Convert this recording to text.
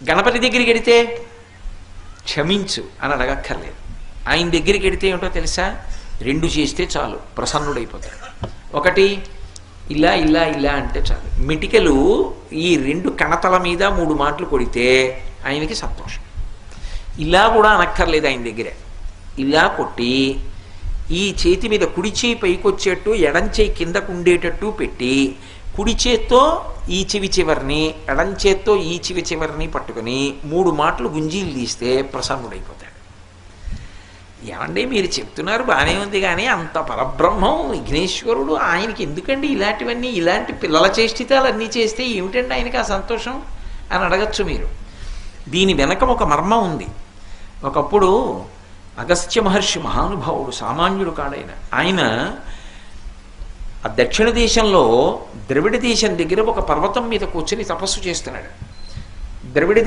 గణపతి దగ్గరికి వెడితే క్షమించు అని అడగక్కర్లేదు. ఆయన దగ్గరికి వెడితే ఏమిటో తెలుసా, 2 చేస్తే చాలు, ప్రసన్నుడైపోతాడు. ఒకటి ఇలా ఇలా ఇలా అంటే చాలు, మిటికలు ఈ 2 కణతల మీద 3 మాటలు కొడితే ఆయనకి సంతోషం. ఇలా కూడా అనక్కర్లేదు ఆయన దగ్గర. ఇలా కొట్టి ఈ చేతి మీద కుడి చేయి పైకొచ్చేట్టు ఎడం చేయి కిందకు ఉండేటట్టు పెట్టి కుడి చేత్తో ఈ చెవి చివరిని ఎడం చేత్తో ఈ చెవి చివరిని పట్టుకొని 3 మాటలు గుంజీలు తీస్తే ప్రసన్నుడైపోతాడు. ఏమండి మీరు చెప్తున్నారు బాగానే ఉంది, కానీ అంత పరబ్రహ్మం విఘ్నేశ్వరుడు, ఆయనకి ఎందుకండి ఇలాంటివన్నీ, ఇలాంటి పిల్లల చేష్టితాలు అన్నీ చేస్తే ఏమిటండి ఆయనకి ఆ సంతోషం అని అడగచ్చు మీరు. దీని వెనక ఒక మర్మం ఉంది. ఒకప్పుడు అగస్త్య మహర్షి మహానుభావుడు, సామాన్యుడు కాడైన ఆయన ఆ దక్షిణ దేశంలో ద్రవిడ దేశం దగ్గర ఒక పర్వతం మీద కూర్చొని తపస్సు చేస్తున్నాడు. ద్రవిడ